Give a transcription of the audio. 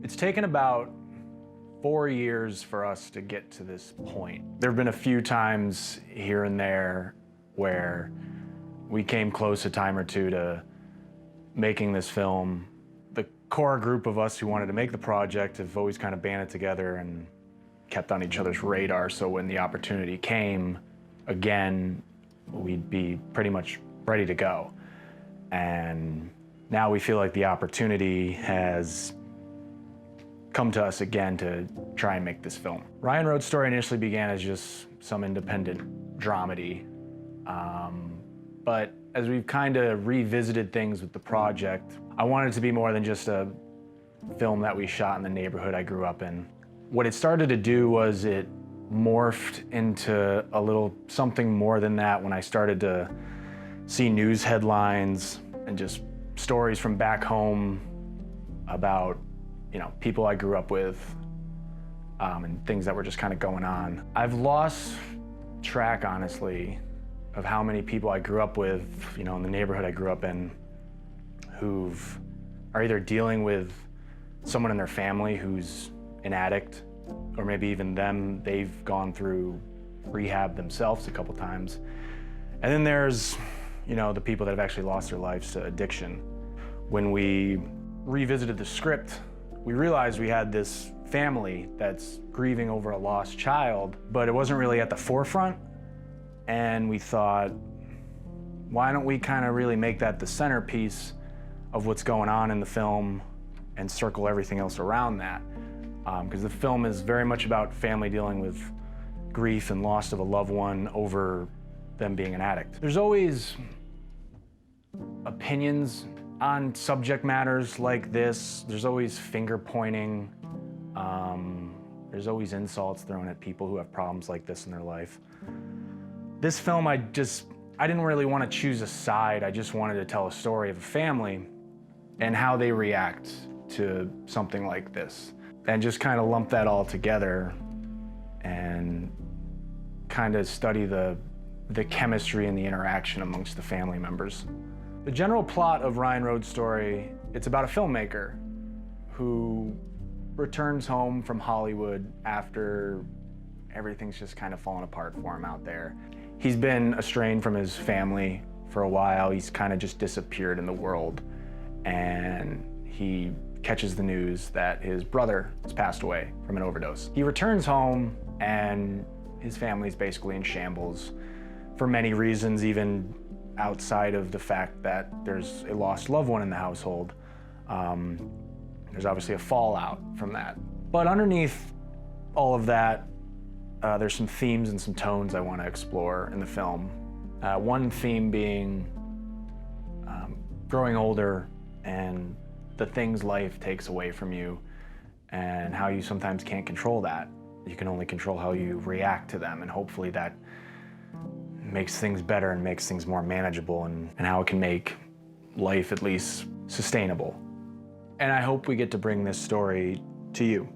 It's taken about 4 years for us to get to this point. There have been a few times here and there where we came close a time or two to making this film. The core group of us who wanted to make the project have always kind of banded together and kept on each other's radar, so when the opportunity came again, we'd be pretty much ready to go. And now we feel like the opportunity has come to us again to try and make this film. Ryan Road's story initially began as just some independent dramedy, but as we've kind of revisited things with the project, I wanted it to be more than just a film that we shot in the neighborhood I grew up in. What it started to do was it morphed into a little something more than that when I started to see news headlines and just stories from back home about, people I grew up with and things that were just kind of going on. I've lost track, honestly, of how many people I grew up with, in the neighborhood I grew up in, who are either dealing with someone in their family who's an addict, or maybe even they've gone through rehab themselves a couple times. And then there's, the people that have actually lost their lives to addiction. When we revisited the script, we realized we had this family that's grieving over a lost child, but it wasn't really at the forefront. And we thought, why don't we kind of really make that the centerpiece of what's going on in the film and circle everything else around that? Because the film is very much about family dealing with grief and loss of a loved one over them being an addict. There's always opinions on subject matters like this. There's always finger pointing. There's always insults thrown at people who have problems like this in their life. This film, I didn't really want to choose a side. I just wanted to tell a story of a family and how they react to something like this, and just kind of lump that all together and kind of study the chemistry and the interaction amongst the family members. The general plot of Ryan Road's story, it's about a filmmaker who returns home from Hollywood after everything's just kind of fallen apart for him out there. He's been estranged from his family for a while. He's kind of just disappeared in the world, and he catches the news that his brother has passed away from an overdose. He returns home and his family's basically in shambles for many reasons, even outside of the fact that there's a lost loved one in the household. There's obviously a fallout from that. But underneath all of that, there's some themes and some tones I want to explore in the film. One theme being growing older and the things life takes away from you, and how you sometimes can't control that. You can only control how you react to them, and hopefully that makes things better and makes things more manageable, and how it can make life at least sustainable. And I hope we get to bring this story to you.